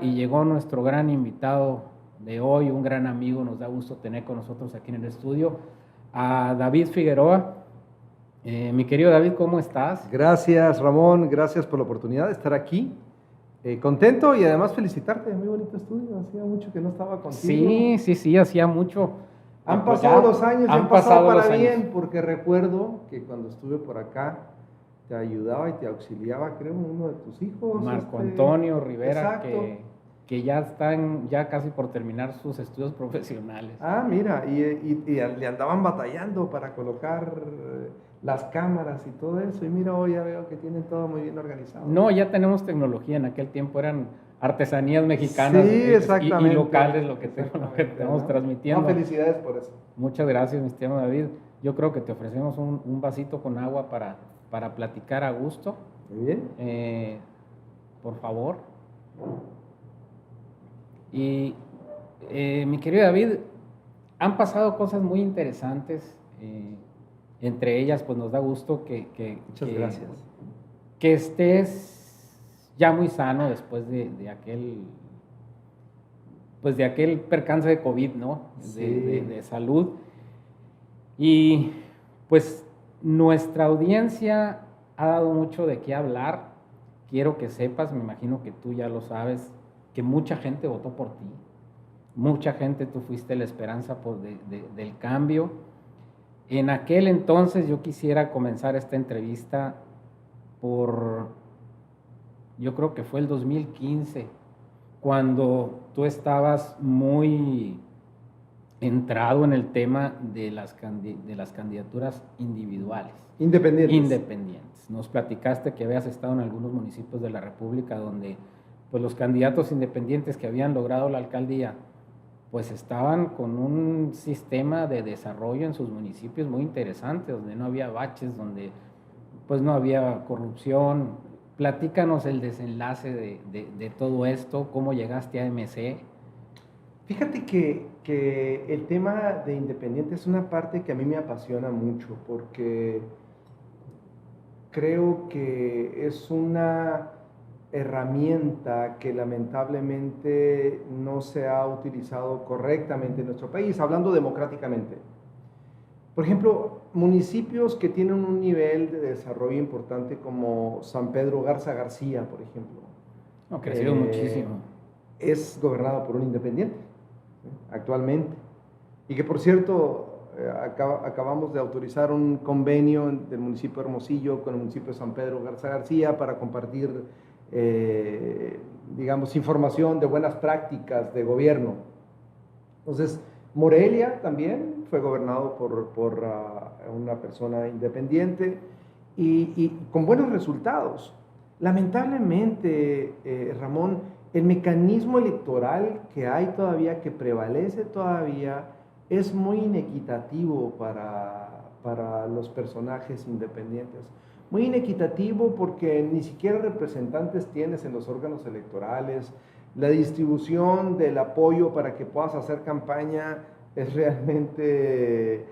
Y llegó nuestro gran invitado de hoy, un gran amigo, nos da gusto tener con nosotros aquí en el estudio, a David Figueroa. Mi querido David, ¿cómo estás? Gracias, Ramón, gracias por la oportunidad de estar aquí. Contento y además felicitarte, muy bonito estudio, hacía mucho que no estaba contigo. Sí, hacía mucho. Han Pues pasado ya los años y han han pasado pasado para los años. bien, porque recuerdo que cuando estuve por acá te ayudaba y te auxiliaba, creo, uno de tus hijos. Marco Antonio Rivera, Exacto. que ya están ya casi por terminar sus estudios profesionales. Ah, mira, y le andaban batallando para colocar las cámaras y todo eso, y mira, hoy ya veo que tienen todo muy bien organizado. No, ya tenemos tecnología, en aquel tiempo eran artesanías mexicanas Sí, exactamente. y locales lo que estamos ¿no? transmitiendo. No, felicidades por eso. Muchas gracias, mi estimado David. Yo creo que te ofrecemos un vasito con agua para platicar a gusto. Muy bien. Por favor. Y mi querido David, han pasado cosas muy interesantes. Entre ellas, pues nos da gusto Muchas gracias. que estés ya muy sano después de aquel, pues de aquel percance de COVID, ¿no? Sí. De salud. Y pues nuestra audiencia ha dado mucho de qué hablar. Quiero que sepas, me imagino que tú ya lo sabes, que mucha gente votó por ti. Mucha gente, tú fuiste la esperanza del cambio. En aquel entonces yo quisiera comenzar esta entrevista yo creo que fue el 2015, cuando tú estabas muy entrado en el tema de las candidaturas individuales. Independientes. Nos platicaste que habías estado en algunos municipios de la República donde pues los candidatos independientes que habían logrado la alcaldía pues estaban con un sistema de desarrollo en sus municipios muy interesante, donde no había baches, donde pues no había corrupción. Platícanos el desenlace de todo esto, cómo llegaste a MC. Fíjate que el tema de independiente es una parte que a mí me apasiona mucho, porque creo que es una herramienta que lamentablemente no se ha utilizado correctamente en nuestro país, hablando democráticamente. Por ejemplo, municipios que tienen un nivel de desarrollo importante como San Pedro Garza García, por ejemplo. Ha crecido muchísimo. Es gobernado por un independiente, actualmente. Y que, por cierto, acabamos de autorizar un convenio del municipio de Hermosillo con el municipio de San Pedro Garza García para compartir, digamos, información de buenas prácticas de gobierno. Entonces, Morelia también fue gobernado por una persona independiente y con buenos resultados. Lamentablemente, Ramón, el mecanismo electoral que hay todavía, que prevalece todavía, es muy inequitativo para los personajes independientes. Muy inequitativo porque ni siquiera representantes tienes en los órganos electorales. La distribución del apoyo para que puedas hacer campaña es realmente,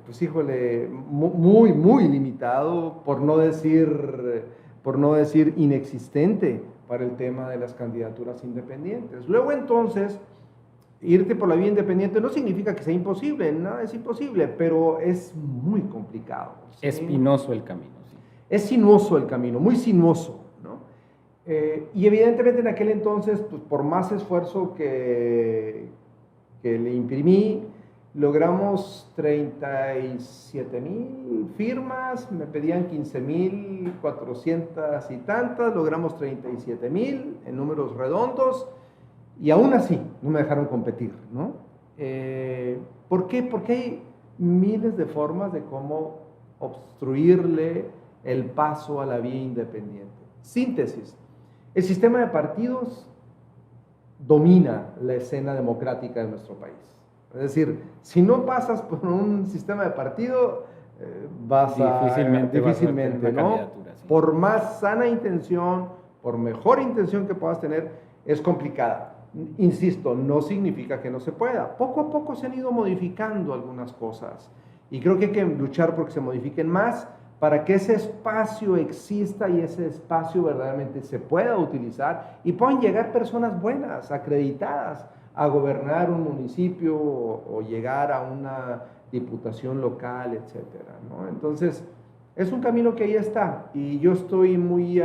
pues híjole, muy limitado, por no decir inexistente para el tema de las candidaturas independientes. Luego entonces, irte por la vía independiente no significa que sea imposible, nada es imposible, pero es muy complicado. ¿Sí? Espinoso el camino. Sí. Es sinuoso el camino, muy sinuoso, ¿no? Y evidentemente en aquel entonces, pues, por más esfuerzo que le imprimí, logramos 37,000 firmas, me pedían 15,400 y tantas, logramos 37,000 en números redondos, y aún así no me dejaron competir, ¿no? ¿Por qué? Porque hay miles de formas de cómo obstruirle el paso a la vía independiente. Síntesis: el sistema de partidos domina la escena democrática de nuestro país. Es decir, si no pasas por un sistema de partido, difícilmente, ¿no? Sí. Por más sana intención, por mejor intención que puedas tener, es complicada. Insisto, no significa que no se pueda. Poco a poco se han ido modificando algunas cosas y creo que hay que luchar porque se modifiquen más, para que ese espacio exista y ese espacio verdaderamente se pueda utilizar y puedan llegar personas buenas, acreditadas, a gobernar un municipio o llegar a una diputación local, etcétera, ¿no? Entonces, es un camino que ahí está y yo estoy muy,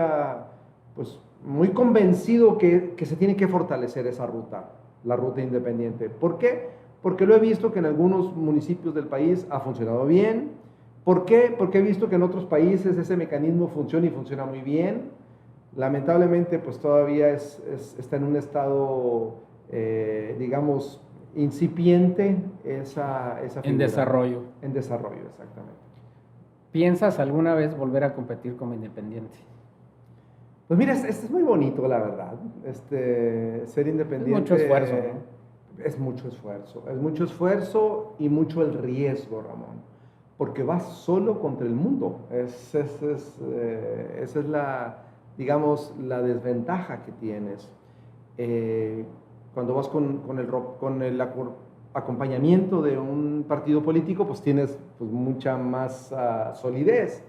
pues, muy convencido que se tiene que fortalecer esa ruta, la ruta independiente. ¿Por qué? Porque lo he visto que en algunos municipios del país ha funcionado bien. ¿Por qué? Porque he visto que en otros países ese mecanismo funciona y funciona muy bien. Lamentablemente, pues todavía está en un estado, digamos, incipiente esa figura. En desarrollo. En desarrollo, exactamente. ¿Piensas alguna vez volver a competir como independiente? Pues mira, es muy bonito, la verdad. Ser independiente. Es mucho esfuerzo, ¿no? Es mucho esfuerzo y mucho el riesgo, Ramón. Porque vas solo contra el mundo. Esa es la, digamos, la desventaja que tienes. Cuando vas con el acompañamiento de un partido político, pues tienes pues, mucha más solidez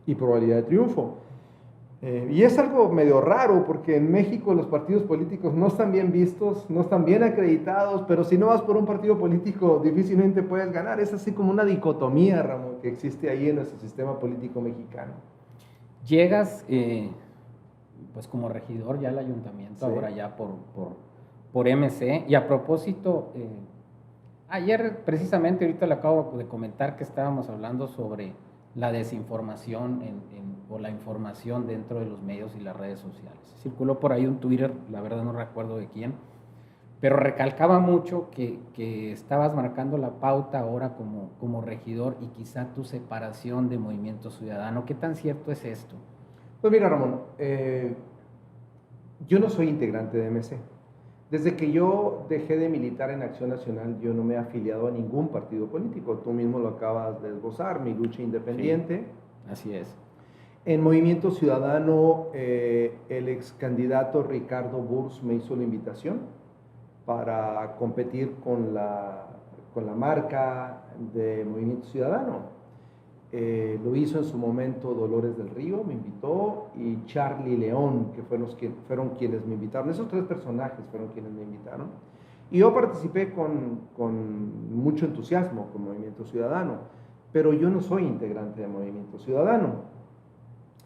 y probabilidad de triunfo. Y es algo medio raro porque en México los partidos políticos no están bien vistos, no están bien acreditados, pero si no vas por un partido político difícilmente puedes ganar. Es así como una dicotomía, Ramón, que existe ahí en nuestro sistema político mexicano. Llegas pues como regidor ya al ayuntamiento, sí. Ahora ya por MC. Y a propósito, ayer precisamente, ahorita le acabo de comentar que estábamos hablando sobre la desinformación o la información dentro de los medios y las redes sociales. Circuló por ahí un Twitter, la verdad no recuerdo de quién, pero recalcaba mucho que estabas marcando la pauta ahora como regidor y quizá tu separación de Movimiento Ciudadano. ¿Qué tan cierto es esto? Pues mira, Ramón, yo no soy integrante de MC. Desde que yo dejé de militar en Acción Nacional, yo no me he afiliado a ningún partido político. Tú mismo lo acabas de esbozar, mi lucha independiente. Sí, así es. En Movimiento Ciudadano, el ex candidato Ricardo Burs me hizo la invitación para competir con la marca de Movimiento Ciudadano. Lo hizo en su momento Dolores del Río, me invitó, y Charlie León, que fueron quienes me invitaron. Esos tres personajes fueron quienes me invitaron. Y yo participé con mucho entusiasmo con Movimiento Ciudadano, pero yo no soy integrante de Movimiento Ciudadano.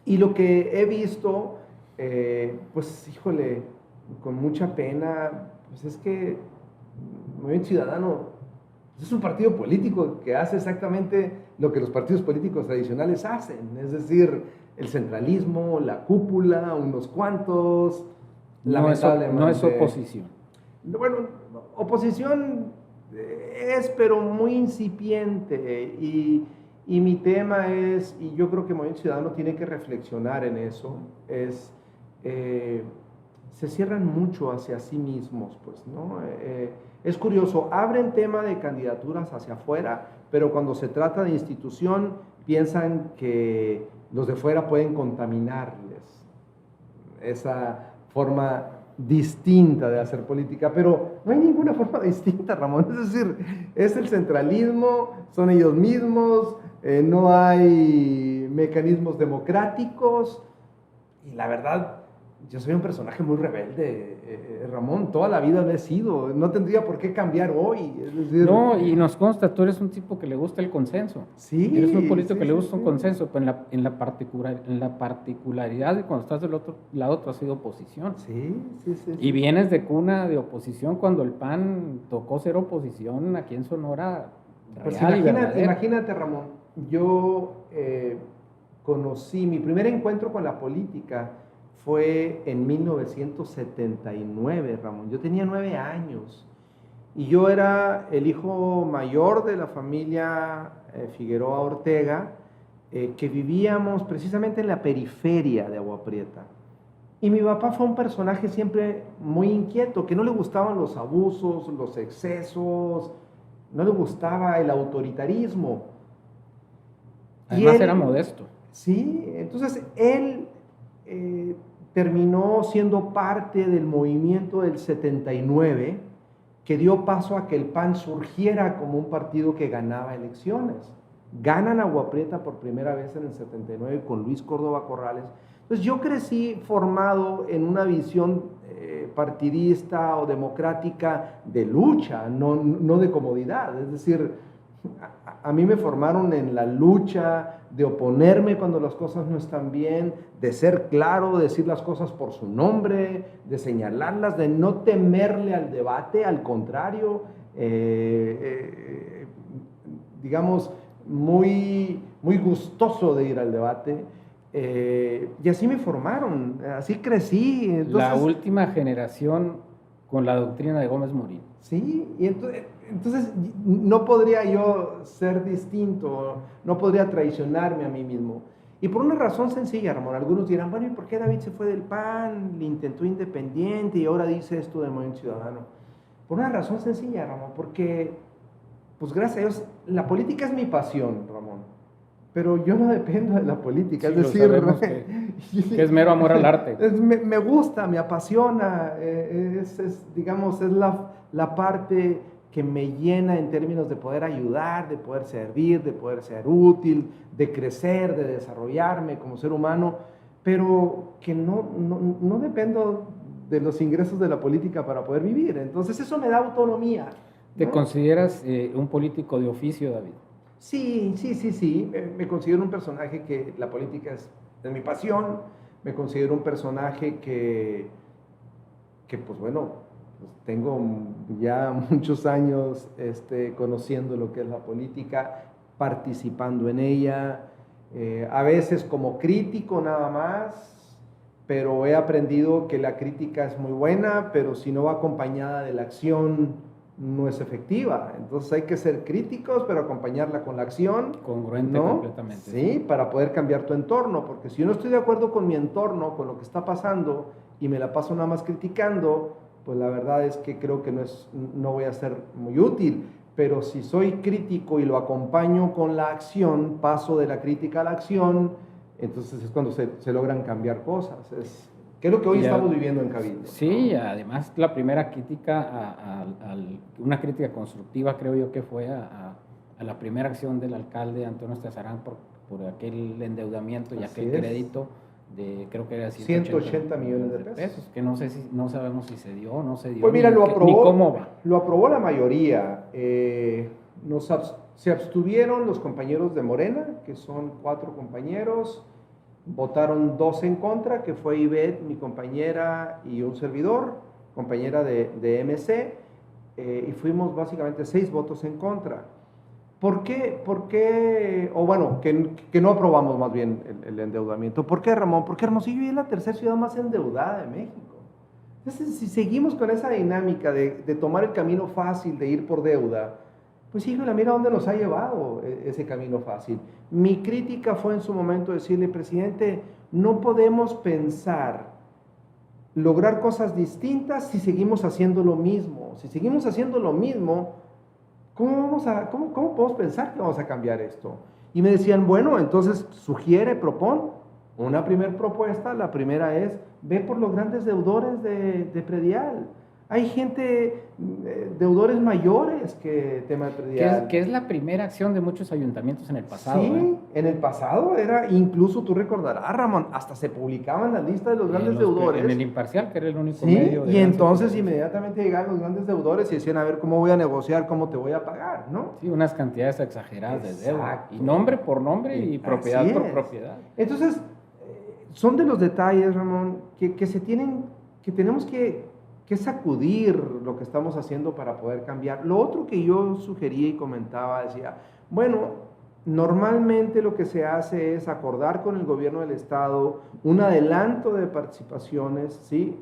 Y lo que he visto, pues híjole, con mucha pena, pues es que Movimiento Ciudadano es un partido político que hace exactamente lo que los partidos políticos tradicionales hacen, es decir, el centralismo, la cúpula, unos cuantos, lamentablemente. No es oposición. Bueno, oposición es, pero muy incipiente, y mi tema es, y yo creo que Movimiento Ciudadano tiene que reflexionar en eso, es, se cierran mucho hacia sí mismos, pues, ¿no? Es curioso, abren tema de candidaturas hacia afuera, pero cuando se trata de institución, piensan que los de fuera pueden contaminarles esa forma distinta de hacer política, pero no hay ninguna forma distinta, Ramón. Es decir, es el centralismo, son ellos mismos, no hay mecanismos democráticos, y la verdad, yo soy un personaje muy rebelde, Ramón, toda la vida lo he sido, no tendría por qué cambiar hoy. Es decir, no, y nos consta, tú eres un tipo que le gusta el consenso. Sí. Eres un político que le gusta un consenso, pero en la particularidad de cuando estás del otro lado, tú has sido oposición. Sí. Y vienes de cuna de oposición cuando el PAN tocó ser oposición aquí en Sonora. Pues imagínate, Ramón, yo conocí, mi primer encuentro con la política fue en 1979, Ramón. Yo tenía 9 años y yo era el hijo mayor de la familia Figueroa Ortega, que vivíamos precisamente en la periferia de Agua Prieta. Y mi papá fue un personaje siempre muy inquieto, que no le gustaban los abusos, los excesos, no le gustaba el autoritarismo. Además era modesto. Sí, entonces él terminó siendo parte del movimiento del 79, que dio paso a que el PAN surgiera como un partido que ganaba elecciones. ganan Agua Prieta por primera vez en el 79 con Luis Córdoba Corrales. Entonces yo crecí formado en una visión partidista o democrática de lucha, no de comodidad. Es decir, a mí me formaron en la lucha de oponerme cuando las cosas no están bien, de ser claro, de decir las cosas por su nombre, de señalarlas, de no temerle al debate, al contrario, digamos, muy gustoso de ir al debate. Y así me formaron, así crecí. Entonces, la última generación con la doctrina de Gómez Morín. Sí, y entonces no podría yo ser distinto, no podría traicionarme a mí mismo. Y por una razón sencilla, Ramón, algunos dirán, bueno, ¿y por qué David se fue del PAN, le intentó independiente y ahora dice esto de Movimiento Ciudadano? Por una razón sencilla, Ramón, porque, pues gracias a Dios, la política es mi pasión, Ramón, pero yo no dependo de la política, sí, es decir, que es mero amor al arte. Me gusta, me apasiona, digamos, es la parte que me llena en términos de poder ayudar, de poder servir, de poder ser útil, de crecer, de desarrollarme como ser humano, pero que no dependo de los ingresos de la política para poder vivir. Entonces eso me da autonomía, ¿no? ¿Te consideras un político de oficio, David? Sí. Me considero un personaje que la política es mi pasión. Me considero un personaje que pues bueno, pues tengo ya muchos años conociendo lo que es la política, participando en ella, a veces como crítico nada más, pero he aprendido que la crítica es muy buena, pero si no va acompañada de la acción, no es efectiva. Entonces hay que ser críticos, pero acompañarla con la acción. Congruente, ¿no? Completamente. Sí, para poder cambiar tu entorno, porque si yo no estoy de acuerdo con mi entorno, con lo que está pasando, y me la paso nada más criticando, pues la verdad es que creo que no voy a ser muy útil. Pero si soy crítico y lo acompaño con la acción, paso de la crítica a la acción, entonces es cuando se logran cambiar cosas. ¿Qué es lo que hoy estamos viviendo en Cabildo? Sí, además la primera crítica, una crítica constructiva creo yo que fue a la primera acción del alcalde Antonio Estezarán por aquel endeudamiento y aquel crédito de, creo que era 180 millones de pesos. Que no sabemos si se dio o no se dio. Pues mira, ni cómo va. Lo aprobó la mayoría. Se abstuvieron los compañeros de Morena, que son 4 compañeros. Votaron 2 en contra, que fue Ivette, mi compañera, y un servidor, compañera de MC, y fuimos básicamente 6 votos en contra. ¿Por qué? O bueno, que no aprobamos más bien el endeudamiento. ¿Por qué, Ramón? Porque Hermosillo es la tercera ciudad más endeudada de México. Entonces, si seguimos con esa dinámica de tomar el camino fácil, de ir por deuda, pues híjole, mira dónde nos ha llevado ese camino fácil. Mi crítica fue en su momento decirle, presidente, no podemos pensar lograr cosas distintas si seguimos haciendo lo mismo. Si seguimos haciendo lo mismo, ¿cómo podemos pensar que vamos a cambiar esto? Y me decían, bueno, entonces sugiere, propon una primera propuesta. La primera es, ve por los grandes deudores de predial. Hay gente, deudores mayores que tema de predial. Que es la primera acción de muchos ayuntamientos en el pasado. Sí, en el pasado era, incluso tú recordarás, Ramón, hasta se publicaban las listas de los grandes deudores. En el Imparcial, que era el único sí, medio. Y entonces inmediatamente llegaban los grandes deudores y decían, a ver, ¿cómo voy a negociar? ¿Cómo te voy a pagar? ¿No? Sí, unas cantidades exageradas de deuda. Y nombre por nombre y propiedad por propiedad. Entonces, son de los detalles, Ramón, que tenemos que sacudir lo que estamos haciendo para poder cambiar. Lo otro que yo sugería y comentaba, decía, bueno, normalmente lo que se hace es acordar con el gobierno del estado un adelanto de participaciones, ¿sí?,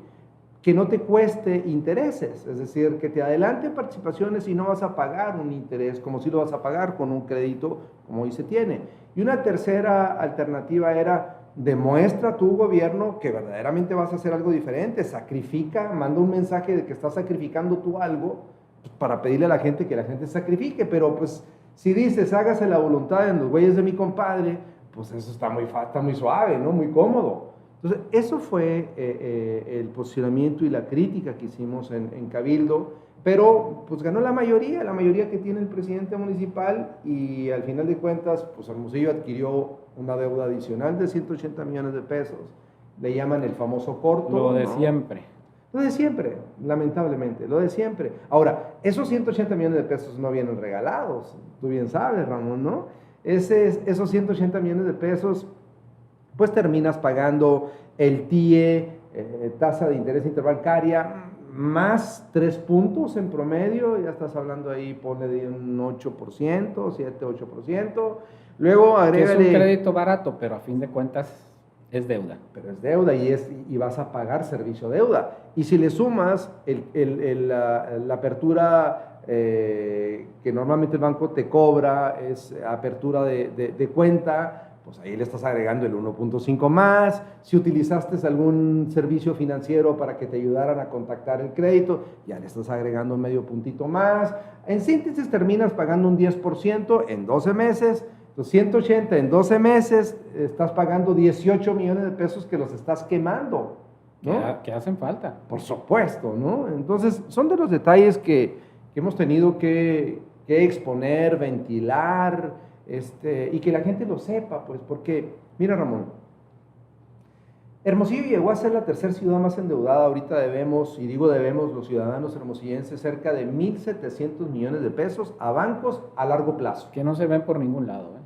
que no te cueste intereses, es decir, que te adelante participaciones y no vas a pagar un interés como si lo vas a pagar con un crédito como hoy se tiene. Y una tercera alternativa era, demuestra a tu gobierno que verdaderamente vas a hacer algo diferente, sacrifica, manda un mensaje de que estás sacrificando tú algo para pedirle a la gente que la gente sacrifique, pero pues si dices, hágase la voluntad de los güeyes de mi compadre, pues eso está muy suave, ¿no? Muy cómodo. Entonces, eso fue el posicionamiento y la crítica que hicimos en Cabildo, pero pues ganó la mayoría que tiene el presidente municipal, y al final de cuentas, pues Hermosillo adquirió una deuda adicional de 180 millones de pesos, le llaman el famoso corto. Lo de ¿no? siempre. Lo de siempre, lamentablemente, lo de siempre. Ahora, esos 180 millones de pesos no vienen regalados, tú bien sabes, Ramón, ¿no? Esos 180 millones de pesos, pues terminas pagando el TIE, tasa de interés interbancaria, más 3 puntos en promedio, ya estás hablando ahí, pone de un 8%, 7, 8%. Luego agrégale... Que es un crédito barato, pero a fin de cuentas es deuda. Pero es deuda y vas a pagar servicio deuda. Y si le sumas la apertura que normalmente el banco te cobra, es apertura de cuenta, pues ahí le estás agregando el 1.5 más. Si utilizaste algún servicio financiero para que te ayudaran a contactar el crédito, ya le estás agregando medio puntito más. En síntesis terminas pagando un 10% en 12 meses. Los 180 en 12 meses, estás pagando 18 millones de pesos que los estás quemando, ¿no? Que hacen falta. Por supuesto, ¿no? Entonces, son de los detalles que hemos tenido que exponer, ventilar, y que la gente lo sepa, pues, porque, mira, Ramón, Hermosillo llegó a ser la tercera ciudad más endeudada. Ahorita debemos, y digo debemos los ciudadanos hermosillenses, cerca de 1.700 millones de pesos a bancos a largo plazo. Que no se ven por ningún lado, ¿eh?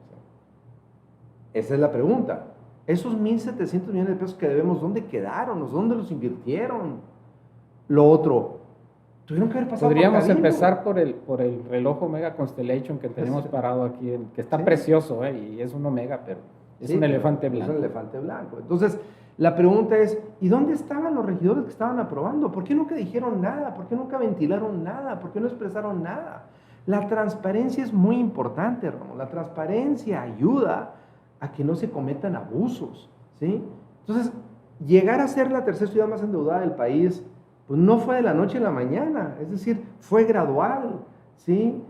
Esa es la pregunta. Esos 1.700 millones de pesos que debemos, ¿dónde quedaron? ¿Dónde los invirtieron? Lo otro, tuvieron que haber pasado. Podríamos empezar por el reloj Omega Constellation que tenemos parado aquí, que está precioso, y es un Omega, pero es un elefante blanco. Es un elefante blanco. Entonces, la pregunta es, ¿y dónde estaban los regidores que estaban aprobando? ¿Por qué nunca dijeron nada? ¿Por qué nunca ventilaron nada? ¿Por qué no expresaron nada? La transparencia es muy importante, Ramón. La transparencia ayuda a que no se cometan abusos, ¿sí? Entonces, llegar a ser la tercera ciudad más endeudada del país, pues no fue de la noche a la mañana, es decir, fue gradual, ¿sí?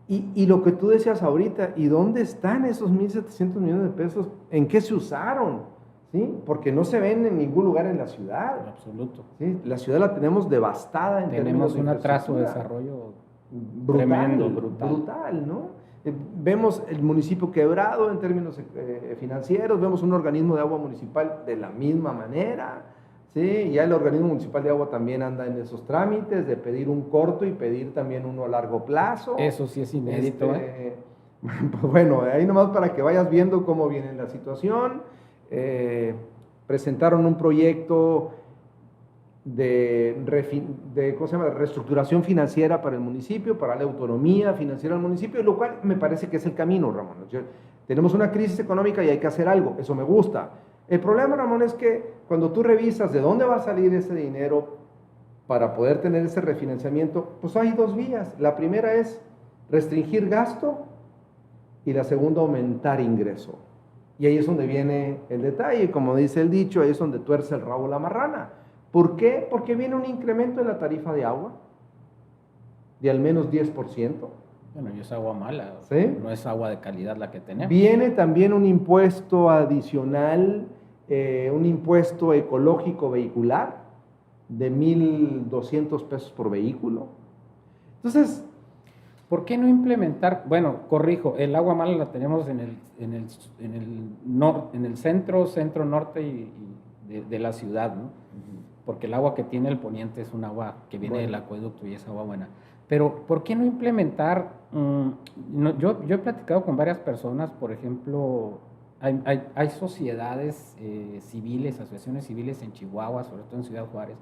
Y lo que tú decías ahorita, ¿y dónde están esos 1.700 millones de pesos? ¿En qué se usaron? ¿Sí? Porque no se ven en ningún lugar en la ciudad. En absoluto. ¿Sí? La ciudad la tenemos devastada en términos de un atraso de desarrollo brutal, tremendo, brutal, ¿no? Vemos el municipio quebrado en términos financieros, vemos un organismo de agua municipal de la misma manera, ¿sí? Ya el organismo municipal de agua también anda en esos trámites de pedir un corto y pedir también uno a largo plazo. Eso sí es inédito. Pues bueno, ahí nomás para que vayas viendo cómo viene la situación. Presentaron un proyecto de ¿cómo se llama?, reestructuración financiera para el municipio, para la autonomía financiera del municipio, lo cual me parece que es el camino, Ramón. O sea, tenemos una crisis económica y hay que hacer algo, eso me gusta. El problema, Ramón, es que cuando tú revisas de dónde va a salir ese dinero para poder tener ese refinanciamiento, pues hay dos vías. La primera es restringir gasto y la segunda aumentar ingreso. Y ahí es donde viene el detalle, como dice el dicho, ahí es donde tuerce el rabo la marrana. ¿Por qué? Porque viene un incremento en la tarifa de agua de al menos 10%. Bueno, y es agua mala, ¿sí? No es agua de calidad la que tenemos. Viene también un impuesto adicional, un impuesto ecológico vehicular de 1.200 pesos por vehículo. Entonces, ¿por qué no implementar? Bueno, corrijo, el agua mala la tenemos en el centro norte de la ciudad, ¿no? Porque el agua que tiene el poniente es un agua que viene del acueducto y es agua buena. Pero, ¿por qué no implementar? Yo he platicado con varias personas, por ejemplo, hay sociedades civiles, asociaciones civiles en Chihuahua, sobre todo en Ciudad Juárez,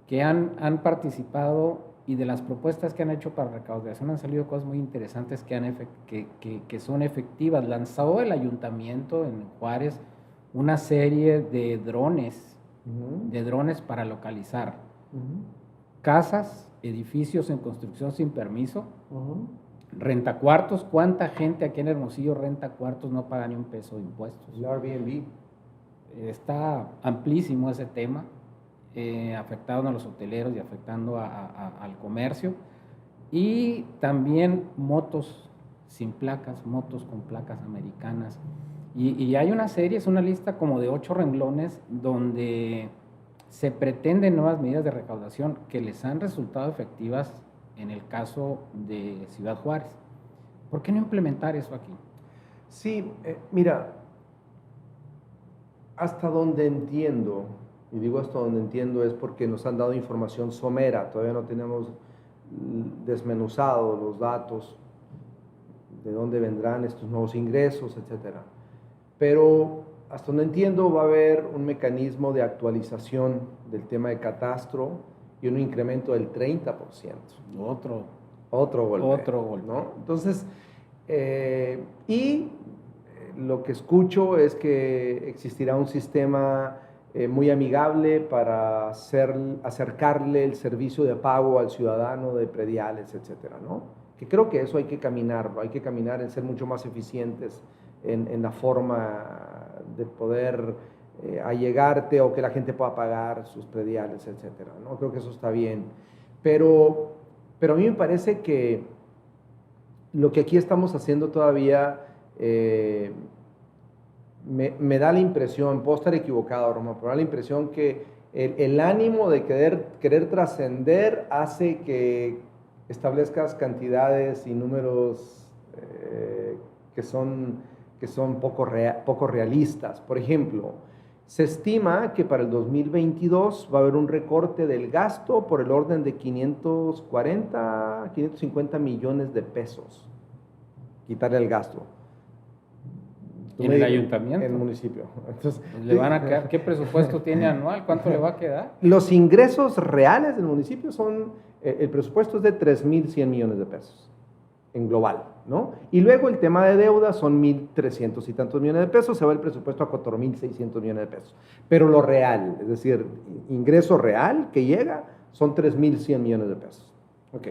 que han participado, y de las propuestas que han hecho para recaudación han salido cosas muy interesantes que son efectivas. Lanzó el ayuntamiento en Juárez una serie de drones, para localizar casas, edificios en construcción sin permiso, rentacuartos. ¿Cuánta gente aquí en Hermosillo renta cuartos, no paga ni un peso de impuestos? El Airbnb. Está amplísimo ese tema, afectando a los hoteleros y afectando al comercio. Y también motos sin placas, motos con placas americanas. Y hay una serie, es una lista como de 8 renglones donde se pretenden nuevas medidas de recaudación que les han resultado efectivas en el caso de Ciudad Juárez. ¿Por qué no implementar eso aquí? Sí, mira, hasta donde entiendo, y digo hasta donde entiendo es porque nos han dado información somera, todavía no tenemos desmenuzado los datos de dónde vendrán estos nuevos ingresos, etcétera. Pero hasta donde entiendo va a haber un mecanismo de actualización del tema de catastro y un incremento del 30%. Otro golpe. ¿No? Entonces, lo que escucho es que existirá un sistema muy amigable para acercarle el servicio de pago al ciudadano de prediales, etcétera, ¿no? Que creo que eso hay que caminar en ser mucho más eficientes en la forma de poder allegarte o que la gente pueda pagar sus prediales, etcétera, ¿no? Creo que eso está bien. Pero a mí me parece que lo que aquí estamos haciendo todavía me da la impresión, puedo estar equivocado, Roma, pero me da la impresión que el ánimo de querer trascender hace que establezcas cantidades y números que son poco realistas. Por ejemplo, se estima que para el 2022 va a haber un recorte del gasto por el orden de 550 millones de pesos. Quitarle el gasto. ¿En el ayuntamiento? En el municipio. Entonces, ¿le van a quedar? ¿Qué presupuesto tiene anual? ¿Cuánto le va a quedar? Los ingresos reales del municipio son, el presupuesto es de 3.100 millones de pesos en global, ¿no? Y luego el tema de deuda son 1.300 y tantos millones de pesos, se va el presupuesto a 4.600 millones de pesos. Pero lo real, es decir, ingreso real que llega, son 3.100 millones de pesos. Ok.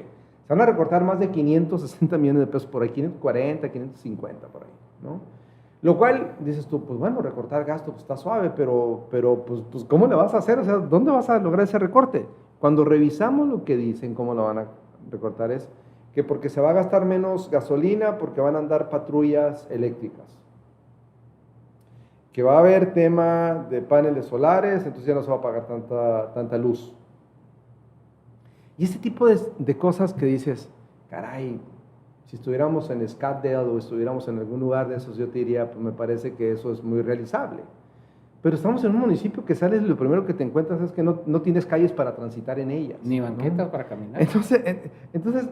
Se van a recortar más de 560 millones de pesos por ahí, 540, 550 por ahí, ¿no? Lo cual, dices tú, pues bueno, recortar gasto pues está suave, pero pues ¿cómo le vas a hacer? O sea, ¿dónde vas a lograr ese recorte? Cuando revisamos lo que dicen, cómo lo van a recortar es que porque se va a gastar menos gasolina, porque van a andar patrullas eléctricas. Que va a haber tema de paneles solares, entonces ya no se va a pagar tanta luz. Y este tipo de cosas que dices, caray, si estuviéramos en Scottsdale o estuviéramos en algún lugar de esos, yo te diría, pues me parece que eso es muy realizable. Pero estamos en un municipio que sales, lo primero que te encuentras es que no tienes calles para transitar en ellas. Ni banquetas, ¿no? Para caminar. Entonces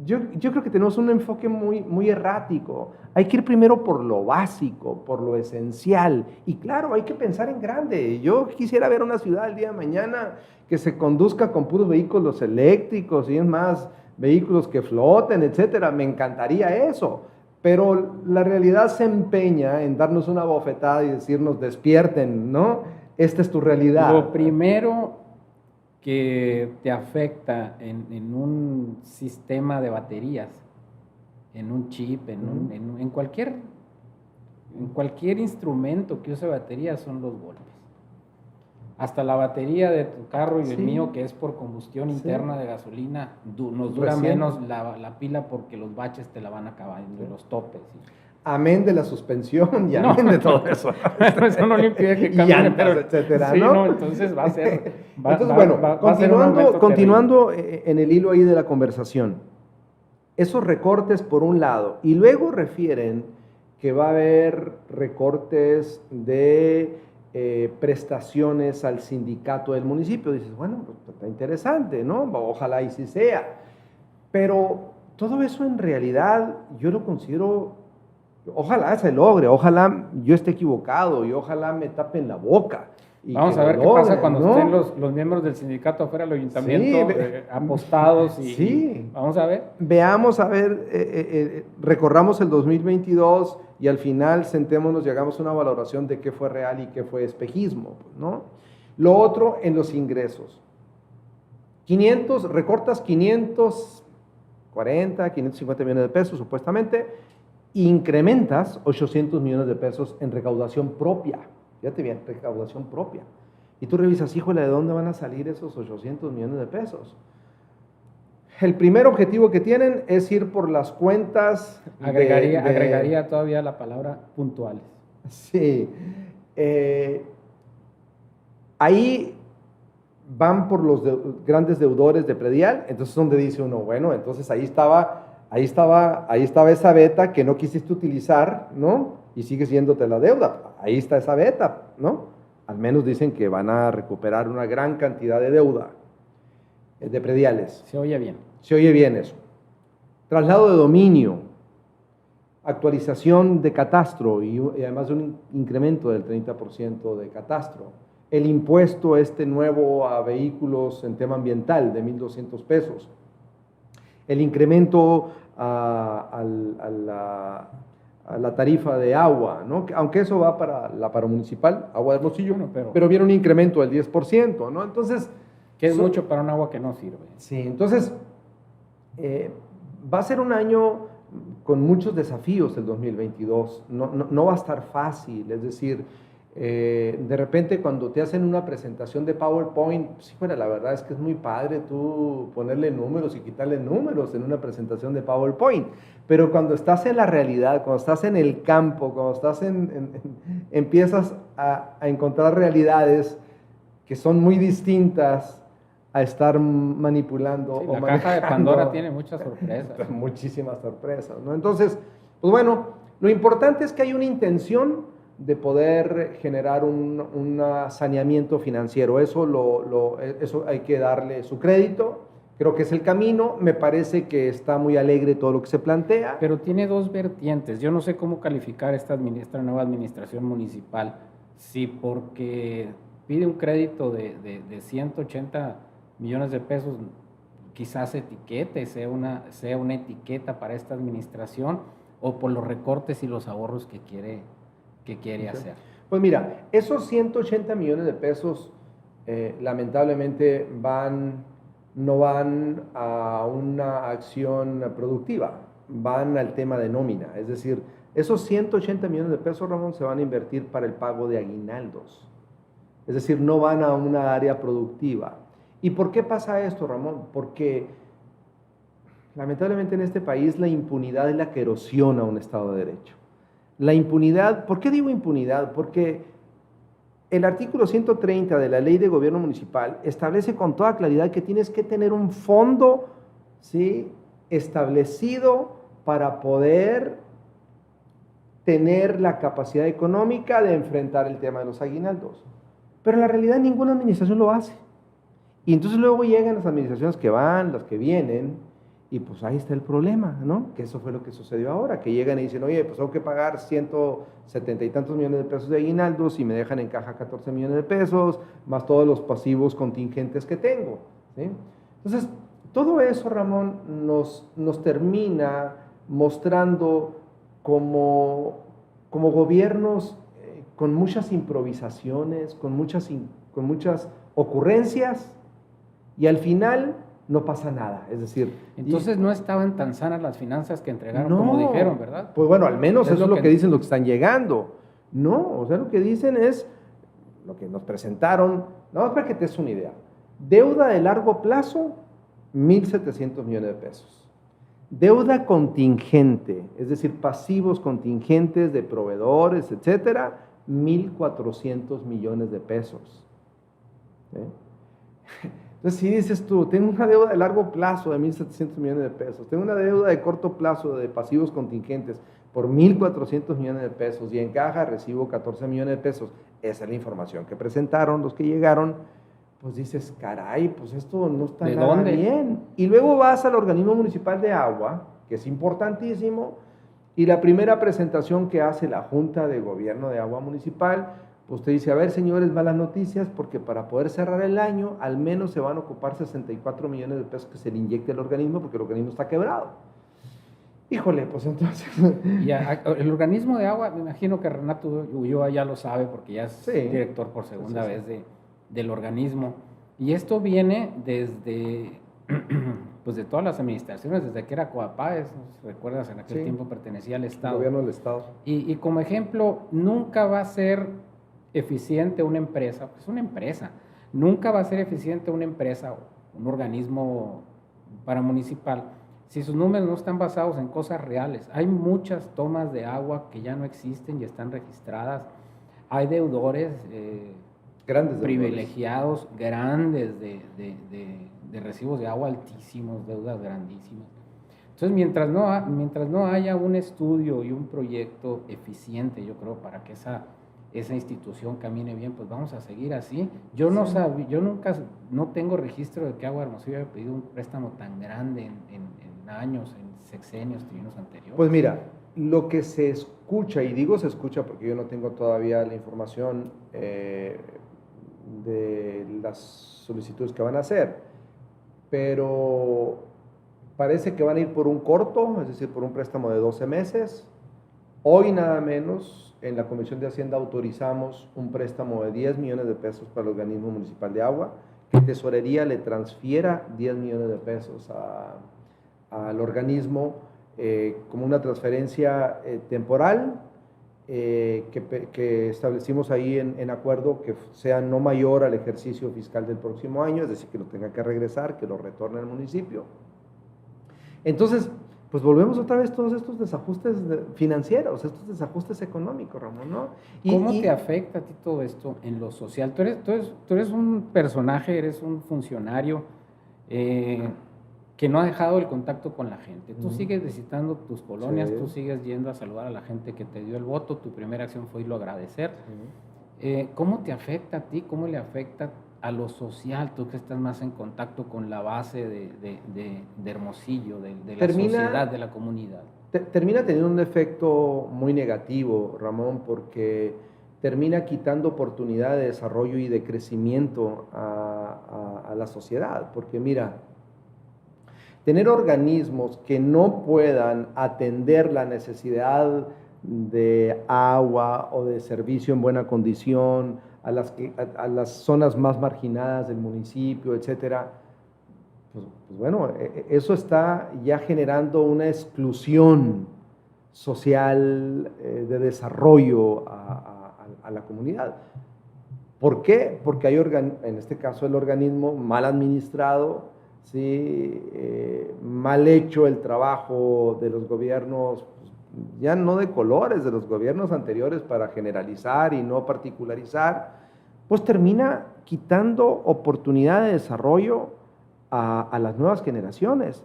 yo creo que tenemos un enfoque muy errático. Hay que ir primero por lo básico, por lo esencial. Y claro, hay que pensar en grande. Yo quisiera ver una ciudad el día de mañana que se conduzca con puros vehículos eléctricos y es más, vehículos que floten, etcétera. Me encantaría eso. Pero la realidad se empeña en darnos una bofetada y decirnos, despierten, ¿no? Esta es tu realidad. Lo primero que te afecta en un sistema de baterías, en un chip, en cualquier instrumento que use baterías son los golpes. Hasta la batería de tu carro y el mío, que es por combustión interna de gasolina, nos dura menos la pila porque los baches te la van acabando, los topes. Amén de la suspensión y amén de todo eso. Eso no le impide que cambie, pero etcétera, sí, ¿no? Entonces va a ser. Continuando en el hilo ahí de la conversación, esos recortes por un lado, y luego refieren que va a haber recortes de prestaciones al sindicato del municipio. Dices, bueno, pues está interesante, ¿no? Ojalá y sí sea. Pero todo eso en realidad yo lo considero, ojalá se logre, ojalá yo esté equivocado y ojalá me tapen la boca. Vamos a ver qué pasa cuando estén los miembros del sindicato afuera del ayuntamiento apostados y vamos a ver. Veamos, a ver, recorramos el 2022 y al final sentémonos y hagamos una valoración de qué fue real y qué fue espejismo, ¿no? Lo otro en los ingresos. Recortas 540, 550 millones de pesos supuestamente, incrementas 800 millones de pesos en recaudación propia. Fíjate bien, recaudación propia. Y tú revisas, híjole, ¿de dónde van a salir esos 800 millones de pesos? El primer objetivo que tienen es ir por las cuentas. Agregaría todavía la palabra puntuales. Sí. Ahí van por los grandes deudores de predial, entonces donde dice uno, bueno, entonces ahí estaba esa beta que no quisiste utilizar, ¿no? Y sigues yéndote la deuda. Ahí está esa beta, ¿no? Al menos dicen que van a recuperar una gran cantidad de deuda de prediales. Se oye bien. Se oye bien eso. Traslado de dominio, actualización de catastro y además un incremento del 30% de catastro. El impuesto nuevo a vehículos en tema ambiental de 1,200 pesos. El incremento a la tarifa de agua, ¿no? Aunque eso va para la paramunicipal, agua de Hermosillo, pero viene un incremento del 10%, ¿no? Entonces... Que es mucho para un agua que no sirve. Sí, entonces va a ser un año con muchos desafíos el 2022, no va a estar fácil, es decir, de repente cuando te hacen una presentación de PowerPoint, sí, bueno, la verdad es que es muy padre tú ponerle números y quitarle números en una presentación de PowerPoint, pero cuando estás en la realidad, cuando estás en el campo, cuando estás empiezas a encontrar realidades que son muy distintas a estar manipulando. Sí, la caja de Pandora tiene muchas sorpresas. Muchísimas sorpresas, ¿no? Entonces, pues bueno, lo importante es que hay una intención de poder generar un saneamiento financiero. Eso hay que darle su crédito. Creo que es el camino. Me parece que está muy alegre todo lo que se plantea. Pero tiene dos vertientes. Yo no sé cómo calificar esta nueva administración municipal. Sí, porque pide un crédito de 180 millones de pesos, quizás sea una etiqueta para esta administración, o por los recortes y los ahorros que quiere hacer. Pues mira, esos 180 millones de pesos lamentablemente no van a una acción productiva, van al tema de nómina. Es decir, esos 180 millones de pesos, Ramón, se van a invertir para el pago de aguinaldos. Es decir, no van a una área productiva. ¿Y por qué pasa esto, Ramón? Porque lamentablemente en este país la impunidad es la que erosiona un Estado de Derecho. La impunidad, ¿por qué digo impunidad? Porque el artículo 130 de la Ley de Gobierno Municipal establece con toda claridad que tienes que tener un fondo, ¿sí?, establecido para poder tener la capacidad económica de enfrentar el tema de los aguinaldos. Pero en la realidad ninguna administración lo hace. Y entonces luego llegan las administraciones que van, las que vienen, y pues ahí está el problema, ¿no? Que eso fue lo que sucedió ahora, que llegan y dicen, oye, pues tengo que pagar 170 y tantos millones de pesos de aguinaldos y me dejan en caja 14 millones de pesos, más todos los pasivos contingentes que tengo, ¿sí? Entonces, todo eso, Ramón, nos termina mostrando como gobiernos con muchas improvisaciones, con muchas ocurrencias, y al final no pasa nada, es decir... Entonces no estaban tan sanas las finanzas que entregaron, no, como dijeron, ¿verdad? Pues bueno, al menos eso es lo que dicen los que están llegando. No, o sea, lo que dicen es lo que nos presentaron. No, para que te des una idea. Deuda de largo plazo, 1,700 millones de pesos. Deuda contingente, es decir, pasivos contingentes de proveedores, etcétera, 1,400 millones de pesos. ¿Sí? Entonces, si dices tú, tengo una deuda de largo plazo de 1,700 millones de pesos, tengo una deuda de corto plazo de pasivos contingentes por 1,400 millones de pesos y en caja recibo 14 millones de pesos, esa es la información que presentaron los que llegaron, pues dices, caray, pues esto no está nada bien. Y luego vas al organismo municipal de agua, que es importantísimo, y la primera presentación que hace la Junta de Gobierno de Agua Municipal, pues te dice, a ver, señores, malas noticias, porque para poder cerrar el año, al menos se van a ocupar 64 millones de pesos que se le inyecte al organismo, porque el organismo está quebrado. Híjole, pues entonces... El organismo de agua, me imagino que Renato Ulloa ya lo sabe, porque ya es director por segunda vez del organismo. Y esto viene desde, pues de todas las administraciones, desde que era Coapáez, ¿recuerdas? En aquel tiempo pertenecía al Estado. El gobierno del Estado. Y como ejemplo, nunca va a ser eficiente una empresa, pues una empresa, nunca va a ser eficiente una empresa, un organismo paramunicipal, si sus números no están basados en cosas reales. Hay muchas tomas de agua que ya no existen y están registradas. Hay deudores Grandes privilegiados, grandes de recibos de agua altísimos, deudas grandísimas. Entonces, mientras no haya un estudio y un proyecto eficiente, yo creo, para que esa institución camine bien, pues vamos a seguir así. Yo no sabía, yo nunca, no tengo registro de que Agua Hermosillo haya pedido un préstamo tan grande en años, en sexenios, trienios anteriores. Pues mira, lo que se escucha, y digo se escucha porque yo no tengo todavía la información de las solicitudes que van a hacer, pero parece que van a ir por un corto, es decir, por un préstamo de 12 meses. Hoy nada menos, en la Comisión de Hacienda autorizamos un préstamo de 10 millones de pesos para el organismo municipal de agua, que Tesorería le transfiera 10 millones de pesos al organismo como una transferencia temporal que establecimos ahí en acuerdo que sea no mayor al ejercicio fiscal del próximo año, es decir, que lo tenga que regresar, que lo retorne al municipio. Entonces, pues volvemos otra vez todos estos desajustes financieros, estos desajustes económicos, Ramón, ¿no? ¿Cómo te afecta a ti todo esto en lo social? Tú eres un personaje, eres un funcionario que no ha dejado el contacto con la gente. Tú sigues visitando tus colonias, tú sigues yendo a saludar a la gente que te dio el voto, tu primera acción fue irlo a agradecer. ¿Cómo te afecta a ti? ¿Cómo le afecta a lo social? Tú que estás más en contacto con la base de Hermosillo, de la sociedad, de la comunidad. Termina teniendo un efecto muy negativo, Ramón, porque termina quitando oportunidad de desarrollo y de crecimiento a la sociedad. Porque mira, tener organismos que no puedan atender la necesidad de agua o de servicio en buena condición a las zonas más marginadas del municipio, etcétera, pues bueno, eso está ya generando una exclusión social de desarrollo a la comunidad. ¿Por qué? Porque hay, en este caso, el organismo mal administrado, ¿sí? Mal hecho el trabajo de los gobiernos, pues, ya no de colores, de los gobiernos anteriores para generalizar y no particularizar, pues termina quitando oportunidad de desarrollo a las nuevas generaciones.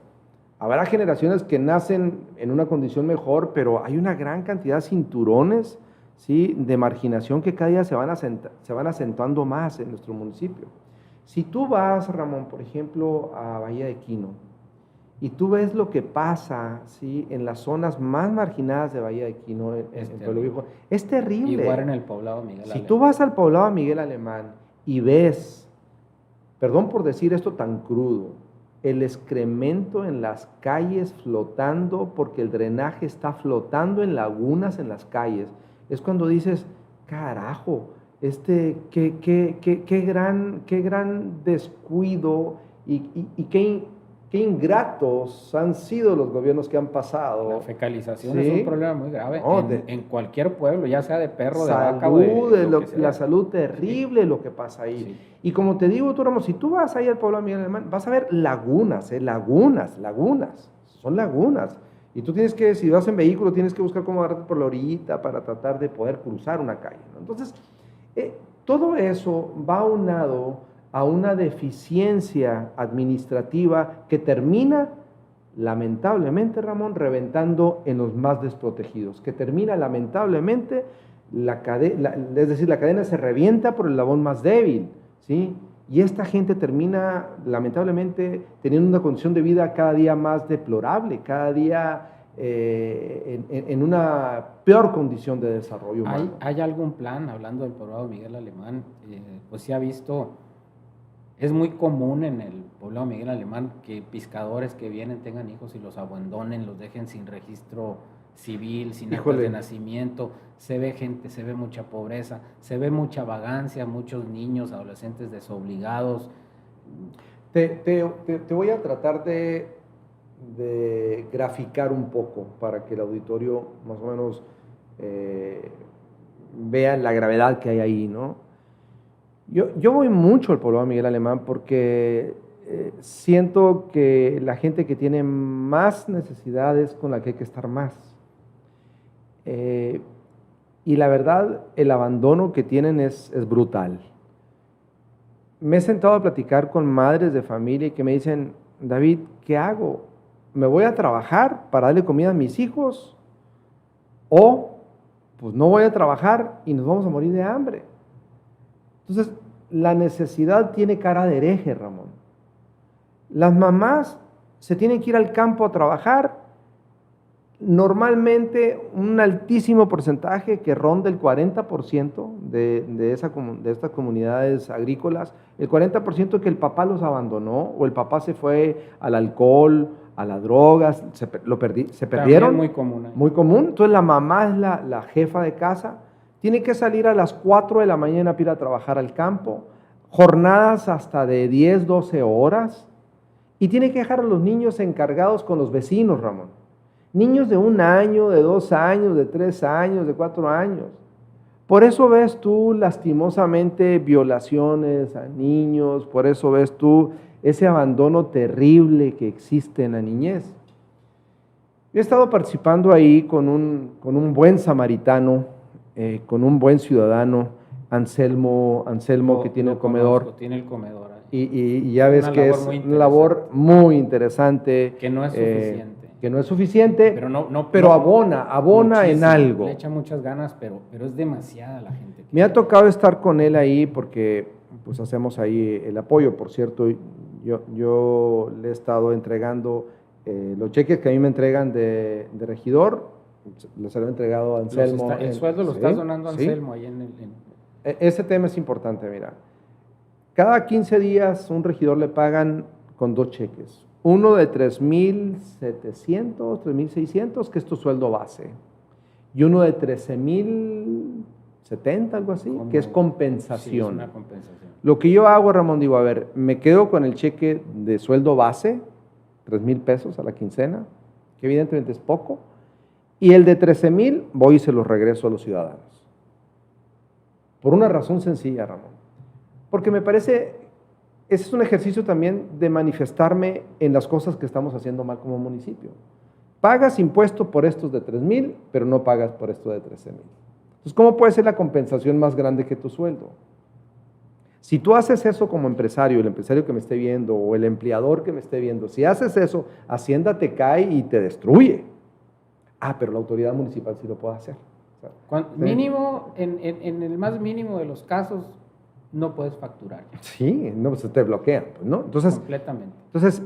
Habrá generaciones que nacen en una condición mejor, pero hay una gran cantidad de cinturones, ¿sí?, de marginación que cada día se van acentuando más en nuestro municipio. Si tú vas, Ramón, por ejemplo, a Bahía de Quino, y tú ves lo que pasa, ¿sí?, en las zonas más marginadas de Bahía de Quino, en Pueblo Viejo, es terrible. Igual en el poblado Miguel Alemán. Si tú vas al poblado Miguel Alemán y ves, perdón por decir esto tan crudo, el excremento en las calles flotando porque el drenaje está flotando en lagunas en las calles, es cuando dices, carajo, qué gran descuido y qué ingratos han sido los gobiernos que han pasado. La fecalización, ¿sí?, es un problema muy grave en cualquier pueblo, ya sea de perro, de salud, vaca o de lo que sea. La salud terrible, sí, lo que pasa ahí. Sí. Y como te digo, tú, Ramos, si tú vas ahí al pueblo Miguel Alemán, vas a ver lagunas, son lagunas. Y tú tienes que, si vas en vehículo, tienes que buscar cómo agarrarte por la orillita para tratar de poder cruzar una calle, ¿no? Entonces, todo eso va aunado a una deficiencia administrativa que termina, lamentablemente, Ramón, reventando en los más desprotegidos, que termina, lamentablemente, la cadena se revienta por el eslabón más débil, ¿sí? Y esta gente termina, lamentablemente, teniendo una condición de vida cada día más deplorable, cada día en una peor condición de desarrollo humano. ¿Hay algún plan, hablando del poblado Miguel Alemán? Pues se ha visto, es muy común en el poblado Miguel Alemán que pescadores que vienen tengan hijos y los abandonen, los dejen sin registro civil, sin actas de nacimiento. Se ve gente, se ve mucha pobreza, se ve mucha vagancia, muchos niños, adolescentes desobligados. Te voy a tratar de graficar un poco para que el auditorio más o menos vea la gravedad que hay ahí, ¿no? Yo voy mucho al poblado Miguel Alemán porque siento que la gente que tiene más necesidades con la que hay que estar más. Y la verdad, el abandono que tienen es brutal. Me he sentado a platicar con madres de familia y que me dicen, David, ¿qué hago? ¿Me voy a trabajar para darle comida a mis hijos? ¿O pues no voy a trabajar y nos vamos a morir de hambre? Entonces, la necesidad tiene cara de hereje, Ramón. Las mamás se tienen que ir al campo a trabajar, normalmente un altísimo porcentaje que ronda el 40% de estas comunidades agrícolas, el 40% que el papá los abandonó o el papá se fue al alcohol, a las drogas, se perdieron. También muy común. Muy común. Entonces la mamá es la jefa de casa, tiene que salir a las 4 de la mañana para ir a trabajar al campo, jornadas hasta de 10, 12 horas, y tiene que dejar a los niños encargados con los vecinos, Ramón. Niños de 1 año, de 2 años, de 3 años, de 4 años. Por eso ves tú lastimosamente violaciones a niños, por eso ves tú ese abandono terrible que existe en la niñez. Yo he estado participando ahí con un buen samaritano, con un buen ciudadano, Anselmo que tiene el comedor. Tiene el comedor. Y ya ves que es una labor muy interesante. Que no es suficiente. Que no es suficiente, pero abona en algo. Le echa muchas ganas, pero es demasiada la gente. Me ha tocado estar con él ahí porque pues hacemos ahí el apoyo. Por cierto, yo le he estado entregando los cheques que a mí me entregan de regidor, les he entregado a Anselmo. El sueldo lo estás donando a Anselmo ahí Ese tema es importante, mira. Cada 15 días un regidor le pagan con 2 cheques. Uno de 3,700, 3,600, que es tu sueldo base. Y uno de 13,070, algo así, que es compensación. Sí, es una compensación. Lo que yo hago, Ramón, digo, a ver, me quedo con el cheque de sueldo base, 3,000 pesos a la quincena, que evidentemente es poco, y el de 13,000 voy y se los regreso a los ciudadanos. Por una razón sencilla, Ramón. Porque me parece, ese es un ejercicio también de manifestarme en las cosas que estamos haciendo mal como municipio. Pagas impuesto por estos de 3,000, pero no pagas por esto de 13,000. Entonces, ¿cómo puede ser la compensación más grande que tu sueldo? Si tú haces eso como empresario, el empresario que me esté viendo o el empleador que me esté viendo, si haces eso, Hacienda te cae y te destruye. Pero la autoridad municipal sí lo puede hacer. Mínimo, en el más mínimo de los casos, no puedes facturar. Sí, no, pues te bloquean, ¿no? Entonces, completamente. Entonces,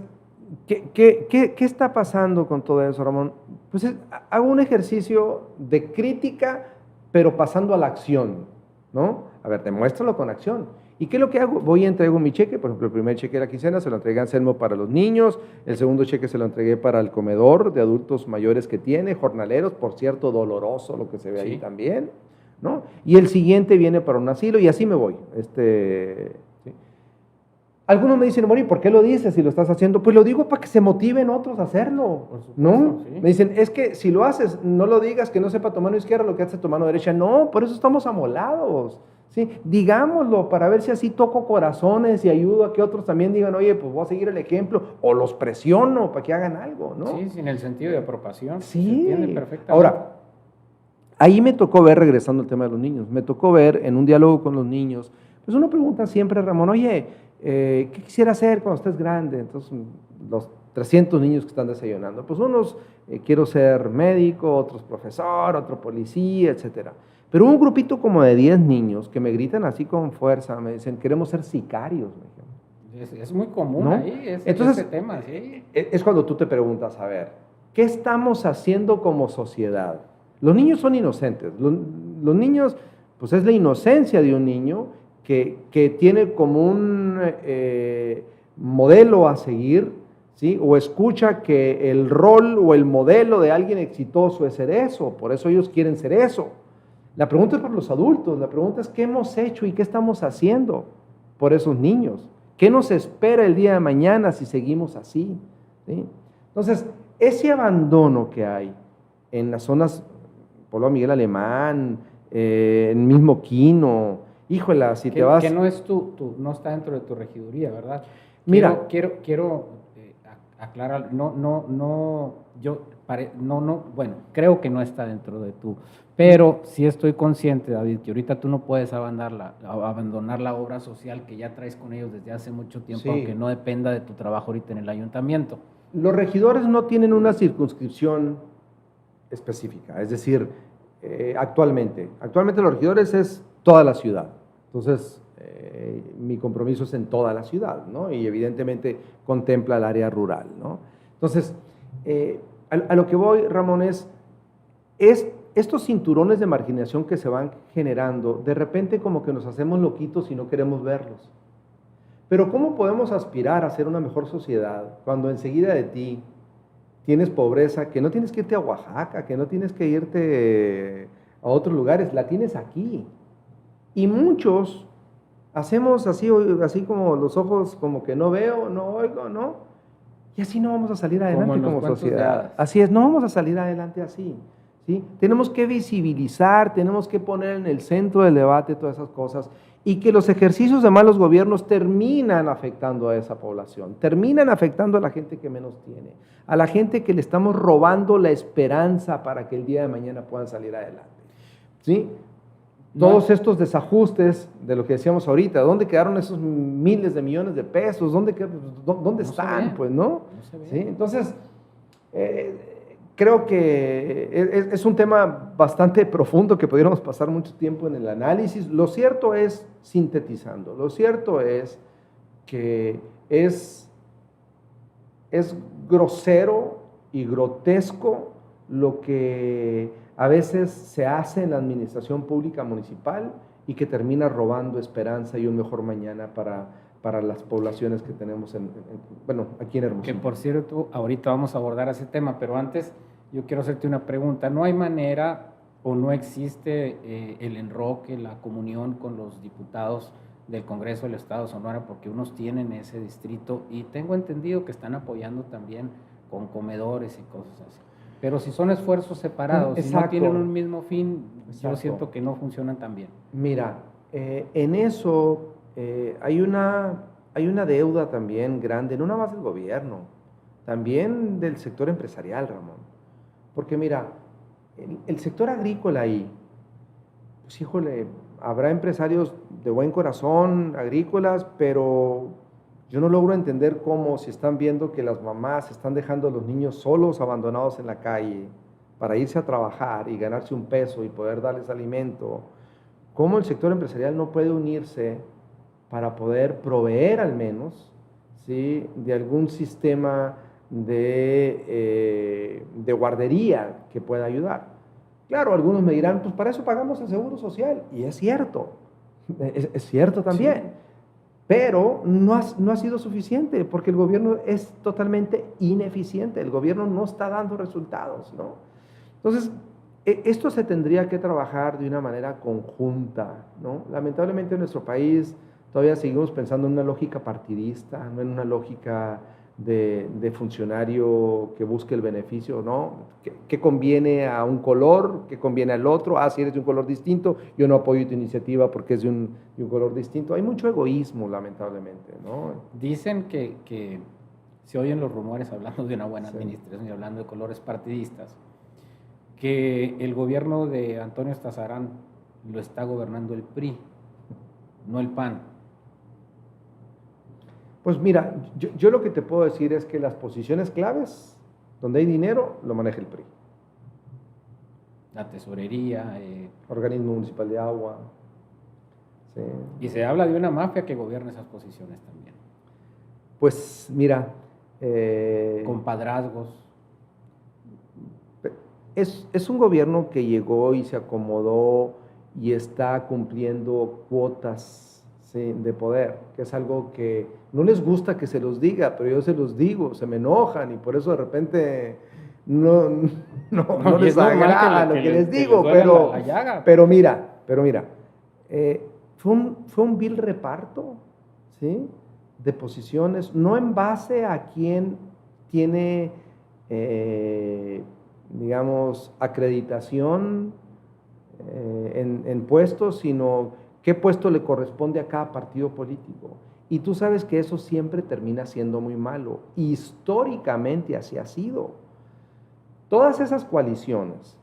¿qué está pasando con todo eso, Ramón? Pues hago un ejercicio de crítica, pero pasando a la acción, ¿no? A ver, demuéstralo con acción. ¿Y qué es lo que hago? Voy y entrego mi cheque, por ejemplo, el primer cheque de la quincena se lo entregué a Anselmo para los niños, el segundo cheque se lo entregué para el comedor de adultos mayores que tiene, jornaleros, por cierto, doloroso lo que se ve ahí también, ¿no? Y el siguiente viene para un asilo y así me voy. ¿Sí? Algunos me dicen, Mori, ¿por qué lo dices si lo estás haciendo? Pues lo digo para que se motiven otros a hacerlo, por supuesto, ¿no? Sí. Me dicen, es que si lo haces, no lo digas que no sepa tu mano izquierda lo que hace tu mano derecha. No, por eso estamos amolados. ¿Sí? Digámoslo para ver si así toco corazones y ayudo a que otros también digan, oye, pues voy a seguir el ejemplo, o los presiono para que hagan algo, ¿no? Sí, sin el sentido de apropiación. Sí. Se entiende perfectamente. Ahora, ahí me tocó ver, regresando al tema de los niños, me tocó ver en un diálogo con los niños, pues uno pregunta siempre, Ramón, oye, ¿qué quisiera hacer cuando estés grande? Entonces, los 300 niños que están desayunando, pues unos, quiero ser médico, otros profesor, otro policía, etcétera. Pero un grupito como de 10 niños que me gritan así con fuerza, me dicen, queremos ser sicarios. Es muy común, ¿no? Ahí, Entonces, ese tema, ¿sí? Es cuando tú te preguntas, a ver, ¿qué estamos haciendo como sociedad? Los niños son inocentes, los niños, pues es la inocencia de un niño que tiene como un modelo a seguir, ¿sí? O escucha que el rol o el modelo de alguien exitoso es ser eso, por eso ellos quieren ser eso. La pregunta es por los adultos, la pregunta es qué hemos hecho y qué estamos haciendo por esos niños. ¿Qué nos espera el día de mañana si seguimos así? ¿Sí? Entonces, ese abandono que hay en las zonas, Pueblo Miguel Alemán, en mismo Quino, híjola, si te vas... Que no es no está dentro de tu regiduría, ¿verdad? Mira, quiero aclarar, bueno, creo que no está dentro de tú, pero sí estoy consciente, David, que ahorita tú no puedes abandonar la obra social que ya traes con ellos desde hace mucho tiempo, sí, aunque no dependa de tu trabajo ahorita en el ayuntamiento. los regidores no tienen una circunscripción específica, es decir, actualmente los regidores es toda la ciudad, entonces mi compromiso es en toda la ciudad, ¿no? Y evidentemente contempla el área rural, ¿no? Entonces, a lo que voy, Ramón, es estos cinturones de marginación que se van generando, de repente como que nos hacemos loquitos y no queremos verlos. Pero ¿cómo podemos aspirar a ser una mejor sociedad cuando enseguida de ti tienes pobreza, que no tienes que irte a Oaxaca, que no tienes que irte a otros lugares, la tienes aquí? Y muchos hacemos así como los ojos como que no veo, no oigo, ¿no? Y así no vamos a salir adelante como sociedad. Así es, no vamos a salir adelante así, ¿sí? Tenemos que visibilizar, tenemos que poner en el centro del debate todas esas cosas y que los ejercicios de malos gobiernos terminan afectando a esa población, terminan afectando a la gente que menos tiene, a la gente que le estamos robando la esperanza para que el día de mañana puedan salir adelante, ¿sí? Todos estos desajustes de lo que decíamos ahorita, ¿dónde quedaron esos miles de millones de pesos? ¿Dónde están? Pues, ¿no? ¿Sí? Entonces, creo que es un tema bastante profundo que pudiéramos pasar mucho tiempo en el análisis. Lo cierto es, sintetizando, lo cierto es que es grosero y grotesco lo que a veces se hace en la administración pública municipal y que termina robando esperanza y un mejor mañana para las poblaciones que tenemos aquí en Hermosillo. Que por cierto, ahorita vamos a abordar ese tema, pero antes yo quiero hacerte una pregunta. ¿No hay manera o no existe el enroque, la comunión con los diputados del Congreso del Estado de Sonora? Porque unos tienen ese distrito y tengo entendido que están apoyando también con comedores y cosas así. Pero si son esfuerzos separados, si no tienen un mismo fin, yo siento que no funcionan tan bien. Mira, en eso hay una deuda también grande, no nada más del gobierno, también del sector empresarial, Ramón. Porque mira, el sector agrícola ahí, pues híjole, habrá empresarios de buen corazón, agrícolas, pero yo no logro entender cómo, si están viendo que las mamás están dejando a los niños solos, abandonados en la calle, para irse a trabajar y ganarse un peso y poder darles alimento, cómo el sector empresarial no puede unirse para poder proveer al menos, ¿sí?, de algún sistema de guardería que pueda ayudar. Claro, algunos me dirán, pues para eso pagamos el seguro social, y es cierto también. Sí. Pero no ha sido suficiente porque el gobierno es totalmente ineficiente, el gobierno no está dando resultados, ¿no? Entonces, esto se tendría que trabajar de una manera conjunta, ¿no? Lamentablemente en nuestro país todavía seguimos pensando en una lógica partidista, no en una lógica de funcionario que busque el beneficio, ¿no? ¿Qué conviene a un color? ¿Qué conviene al otro? Si eres de un color distinto, yo no apoyo tu iniciativa porque es de un color distinto. Hay mucho egoísmo, lamentablemente, ¿no? Dicen que se oyen los rumores, hablando de una buena administración y hablando de colores partidistas, que el gobierno de Antonio Estazarán lo está gobernando el PRI, no el PAN. Pues mira, yo lo que te puedo decir es que las posiciones claves, donde hay dinero, lo maneja el PRI. La tesorería. Organismo municipal de agua. Sí. Y se habla de una mafia que gobierna esas posiciones también. Pues mira. Compadrazgos. Es un gobierno que llegó y se acomodó y está cumpliendo cuotas, ¿sí?, de poder, que es algo que no les gusta que se los diga, pero yo se los digo, se me enojan y por eso de repente no les agrada lo que les digo, pero mira, fue un vil reparto, ¿sí?, de posiciones, no en base a quién tiene, digamos, acreditación en puestos, sino qué puesto le corresponde a cada partido político. Y tú sabes que eso siempre termina siendo muy malo. Históricamente así ha sido. Todas esas coaliciones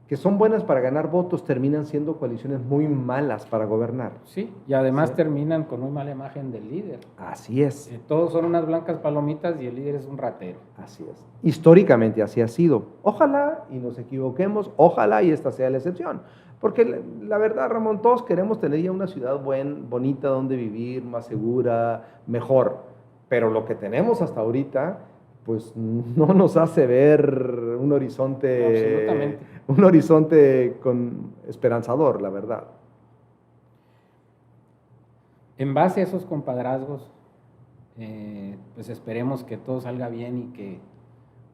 que son buenas para ganar votos terminan siendo coaliciones muy malas para gobernar. Sí, y además Sí. terminan con muy mala imagen del líder. Así es. Todos son unas blancas palomitas y el líder es un ratero. Así es. Históricamente así ha sido. Ojalá y nos equivoquemos, ojalá y esta sea la excepción. Porque la verdad, Ramón, todos queremos tener ya una ciudad bonita donde vivir, más segura, mejor. Pero lo que tenemos hasta ahorita, pues no nos hace ver un horizonte con esperanzador, la verdad. En base a esos compadrazgos, pues esperemos que todo salga bien y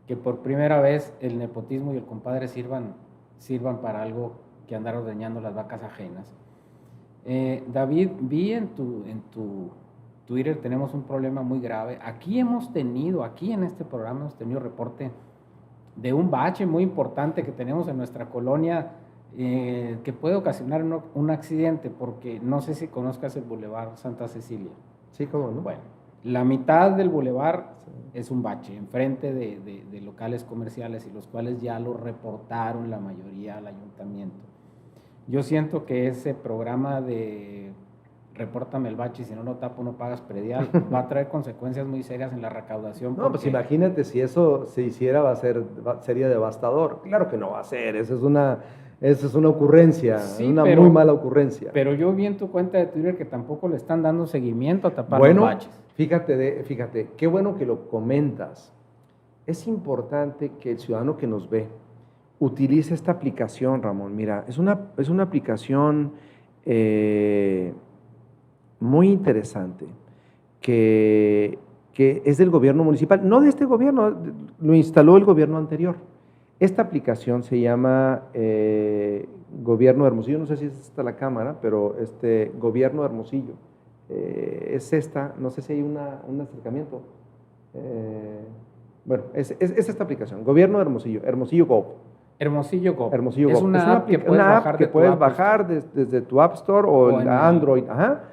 que por primera vez el nepotismo y el compadre sirvan para algo que andar ordeñando las vacas ajenas. David, vi en tu Twitter, tenemos un problema muy grave. Aquí en este programa hemos tenido reporte de un bache muy importante que tenemos en nuestra colonia, que puede ocasionar un accidente, porque no sé si conozcas el Boulevard Santa Cecilia. Sí, ¿cómo no? Bueno, la mitad del bulevar es un bache, enfrente de locales comerciales, y los cuales ya lo reportaron la mayoría al ayuntamiento. Yo siento que ese programa de repórtame el bache y si no lo tapo no pagas predial va a traer consecuencias muy serias en la recaudación. No, pues imagínate si eso se hiciera, sería devastador. Claro que no va a ser, esa es una ocurrencia, sí, muy mala ocurrencia. Pero yo vi en tu cuenta de Twitter que tampoco le están dando seguimiento a tapar los baches. Fíjate, qué bueno que lo comentas. Es importante que el ciudadano que nos ve utilice esta aplicación, Ramón. Mira, es una aplicación muy interesante que es del gobierno municipal, no de este gobierno, lo instaló el gobierno anterior. Esta aplicación se llama Gobierno de Hermosillo, no sé si es esta la cámara, pero Gobierno de Hermosillo. Es esta, no sé si hay un acercamiento. Bueno, es esta aplicación, Gobierno de Hermosillo, Hermosillo Go. Hermosillo Go. Es una app que puedes bajar desde tu App Store o la Android. Ajá.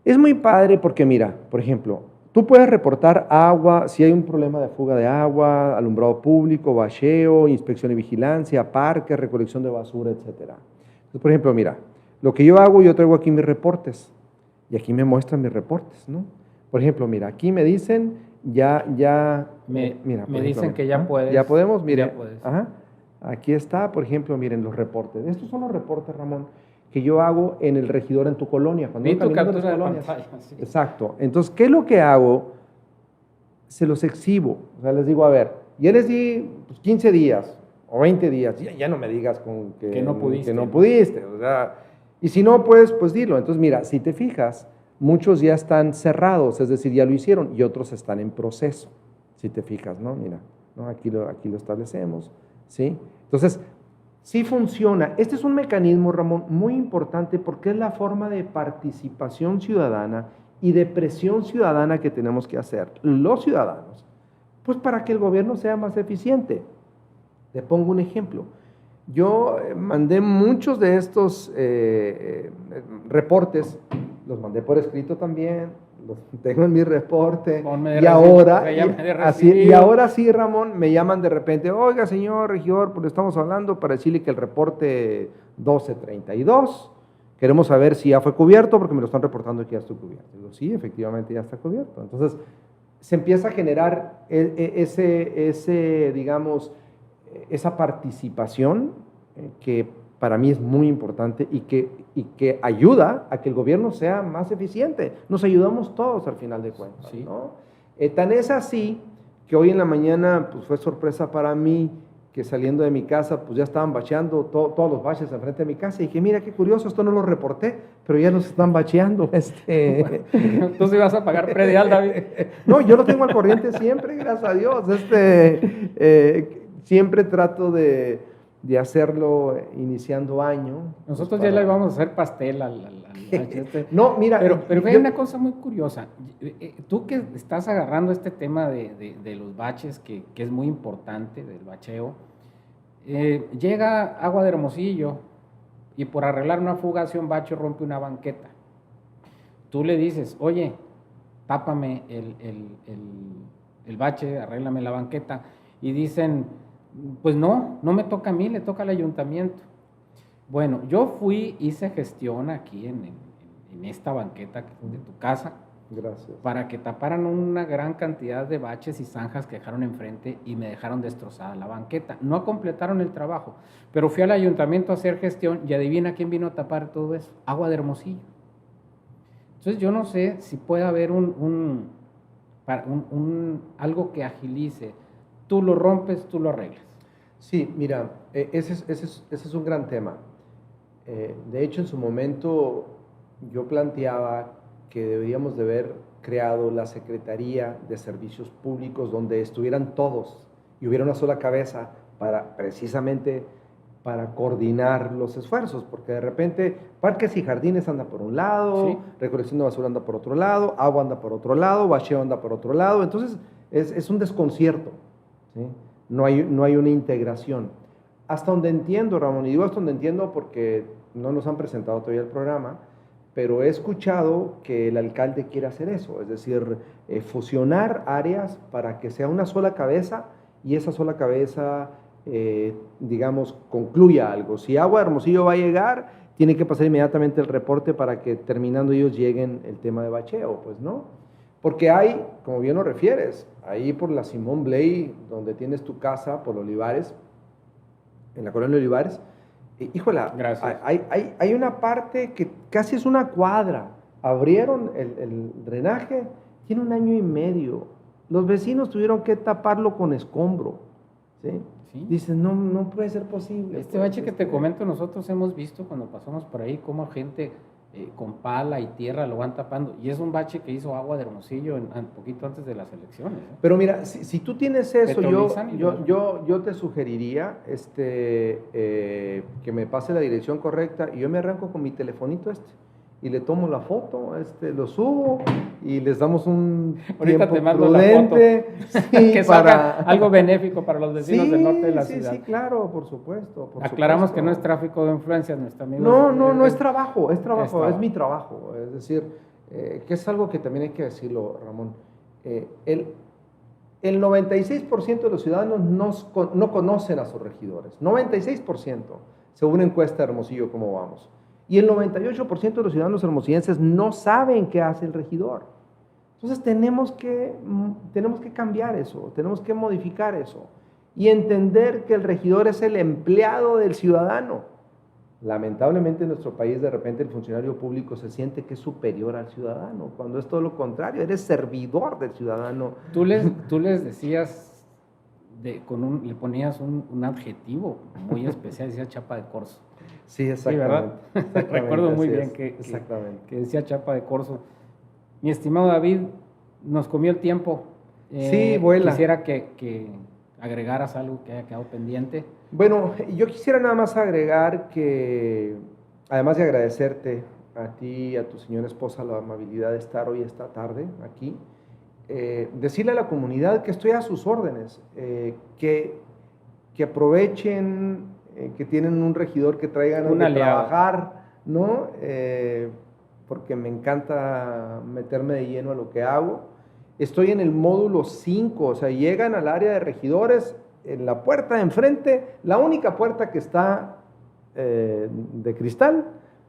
Es muy padre porque mira, por ejemplo, tú puedes reportar agua, si hay un problema de fuga de agua, alumbrado público, bacheo, inspección y vigilancia, parques, recolección de basura, etc. Entonces, por ejemplo, mira, lo que yo hago, yo traigo aquí mis reportes y aquí me muestran mis reportes, ¿no? Por ejemplo, mira, aquí me dicen me dicen que ya puedes. Ya podemos, mire. Ya puedes. Ajá. Aquí está, por ejemplo, miren los reportes. Estos son los reportes, Ramón, que yo hago en el regidor en tu colonia. Vi tu captura de pantalla. Sí. Exacto. Entonces, ¿qué es lo que hago? Se los exhibo. O sea, les digo, a ver, ya les di 15 días o 20 días. Ya no me digas que no pudiste. Que no pudiste. O sea, y si no, pues dilo. Entonces, mira, si te fijas, muchos ya están cerrados, es decir, ya lo hicieron, y otros están en proceso. Si te fijas, ¿no? Mira, ¿no? Aquí lo establecemos. ¿Sí? Entonces, sí funciona. Este es un mecanismo, Ramón, muy importante porque es la forma de participación ciudadana y de presión ciudadana que tenemos que hacer los ciudadanos, pues para que el gobierno sea más eficiente. Te pongo un ejemplo. Yo mandé muchos de estos reportes, los mandé por escrito también, los tengo en mi reporte, y ahora sí, Ramón, me llaman de repente, oiga, señor regidor, pues le estamos hablando para decirle que el reporte 1232, queremos saber si ya fue cubierto, porque me lo están reportando que ya está cubierto. Digo, sí, efectivamente ya está cubierto. Entonces, se empieza a generar digamos, esa participación que para mí es muy importante y que ayuda a que el gobierno sea más eficiente. Nos ayudamos todos al final de cuentas, sí. ¿no? Tan es así que hoy en la mañana pues, fue sorpresa para mí que saliendo de mi casa pues ya estaban bacheando todos los baches enfrente de mi casa y dije, mira qué curioso, esto no lo reporté, pero ya nos están bacheando. ¿Tú sí vas a pagar predial, David? No, yo lo tengo al corriente siempre, gracias a Dios. Siempre trato de hacerlo iniciando año. Nosotros ya le vamos a hacer pastel al No, mira. Pero hay una cosa muy curiosa. Tú que estás agarrando este tema de los baches, que es muy importante, del bacheo, llega agua de Hermosillo y por arreglar una fuga hace un bache rompe una banqueta. Tú le dices, oye, tápame el bache, arréglame la banqueta, y dicen, pues no me toca a mí, le toca al ayuntamiento. Bueno, yo hice gestión aquí en esta banqueta de tu casa. Gracias. Para que taparan una gran cantidad de baches y zanjas que dejaron enfrente y me dejaron destrozada la banqueta. No completaron el trabajo, pero fui al ayuntamiento a hacer gestión y adivina quién vino a tapar todo eso, Agua de Hermosillo. Entonces yo no sé si puede haber algo que agilice. Tú lo rompes, tú lo arreglas. Sí, mira, ese es un gran tema. De hecho, en su momento yo planteaba que deberíamos de haber creado la Secretaría de Servicios Públicos donde estuvieran todos y hubiera una sola cabeza precisamente para coordinar los esfuerzos, porque de repente parques y jardines anda por un lado, sí, recolección de basura anda por otro lado, agua anda por otro lado, bacheo anda por otro lado, entonces es un desconcierto, ¿sí? No hay una integración. Hasta donde entiendo, Ramón, y digo hasta donde entiendo porque no nos han presentado todavía el programa, pero he escuchado que el alcalde quiere hacer eso, es decir, fusionar áreas para que sea una sola cabeza y esa sola cabeza, digamos, concluya algo. Si Agua de Hermosillo va a llegar, tiene que pasar inmediatamente el reporte para que terminando ellos lleguen el tema de bacheo, pues no. Porque hay, como bien lo refieres, ahí por la Simón Blay, donde tienes tu casa, por Olivares, en la colonia Olivares, híjola, hay una parte que casi es una cuadra. Abrieron el drenaje, tiene 1 año y medio. Los vecinos tuvieron que taparlo con escombro. ¿Sí? ¿Sí? Dicen, no puede ser posible. Este bache que te comento, nosotros hemos visto cuando pasamos por ahí cómo gente con pala y tierra lo van tapando. Y es un bache que hizo Agua de Hermosillo un poquito antes de las elecciones. Pero mira, si tú tienes eso, yo te sugeriría que me pase la dirección correcta y yo me arranco con mi telefonito y le tomo la foto, lo subo y les damos un ahorita tiempo te mando prudente, la foto. Sí, que salga algo benéfico para los vecinos del norte de la ciudad. Sí, claro, por supuesto. Aclaramos que no es tráfico de influencias, nuestro amigo. No es trabajo, es mi trabajo. Es decir, que es algo que también hay que decirlo, Ramón. El 96% de los ciudadanos no conocen a sus regidores. 96%, según una encuesta de Hermosillo, ¿cómo vamos? Y el 98% de los ciudadanos hermosillenses no saben qué hace el regidor. Entonces tenemos que cambiar eso, tenemos que modificar eso y entender que el regidor es el empleado del ciudadano. Lamentablemente en nuestro país de repente el funcionario público se siente que es superior al ciudadano, cuando es todo lo contrario, eres servidor del ciudadano. Tú les decías, le ponías un adjetivo muy especial, decía chapa de corzo. Sí, exactamente. Sí, ¿verdad? Recuerdo muy bien que decía chapa de corzo. Mi estimado David, nos comió el tiempo. Sí, vuela. Quisiera que agregaras algo que haya quedado pendiente. Bueno, yo quisiera nada más agregar que, además de agradecerte a ti y a tu señora esposa la amabilidad de estar hoy esta tarde aquí, decirle a la comunidad que estoy a sus órdenes, que aprovechen que tienen un regidor que traigan a trabajar, ¿no? Porque me encanta meterme de lleno a lo que hago. Estoy en el módulo 5, o sea, llegan al área de regidores, en la puerta de enfrente, la única puerta que está de cristal,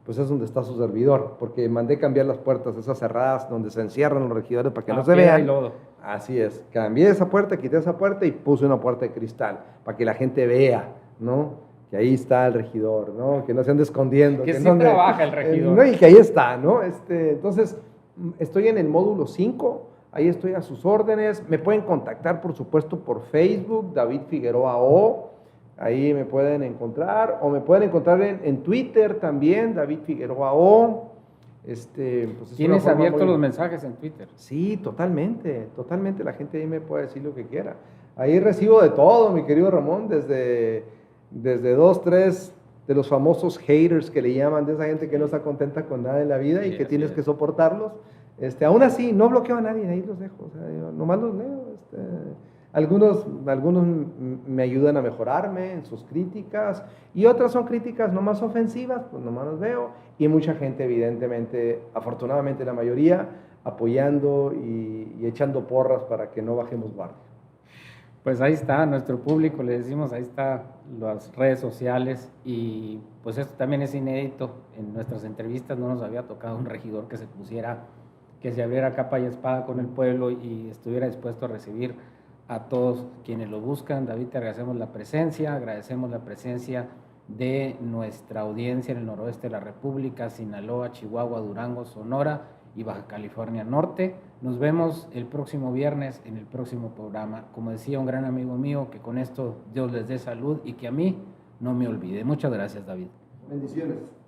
pues es donde está su servidor, porque mandé cambiar las puertas, esas cerradas donde se encierran los regidores para que no se vean. Lodo. Así es, cambié esa puerta, quité esa puerta y puse una puerta de cristal, para que la gente vea, ¿no? Que ahí está el regidor, ¿no? Que no se ande escondiendo. Que sí trabaja el regidor. ¿no? Y que ahí está, ¿no? Entonces, estoy en el módulo 5, ahí estoy a sus órdenes. Me pueden contactar, por supuesto, por Facebook, David Figueroa O. Ahí me pueden encontrar, o me pueden encontrar en Twitter también, David Figueroa O. Pues ¿Tienes abiertos los mensajes en Twitter? Sí, totalmente. La gente ahí me puede decir lo que quiera. Ahí recibo de todo, mi querido Ramón, desde 2, 3 de los famosos haters que le llaman, de esa gente que no está contenta con nada en la vida y que tienes que soportarlos. Aún así, no bloqueo a nadie, ahí los dejo, o sea, yo nomás los leo. Algunos me ayudan a mejorarme en sus críticas y otras son críticas nomás ofensivas, pues nomás los veo. Y mucha gente, evidentemente, afortunadamente la mayoría, apoyando y echando porras para que no bajemos guardia. Pues ahí está, nuestro público, le decimos, ahí está las redes sociales y pues esto también es inédito. En nuestras entrevistas no nos había tocado un regidor que se pusiera, que se abriera capa y espada con el pueblo y estuviera dispuesto a recibir a todos quienes lo buscan. David, te agradecemos la presencia de nuestra audiencia en el noroeste de la República, Sinaloa, Chihuahua, Durango, Sonora y Baja California Norte. Nos vemos el próximo viernes en el próximo programa. Como decía un gran amigo mío, que con esto Dios les dé salud y que a mí no me olvide. Muchas gracias, David. Bendiciones.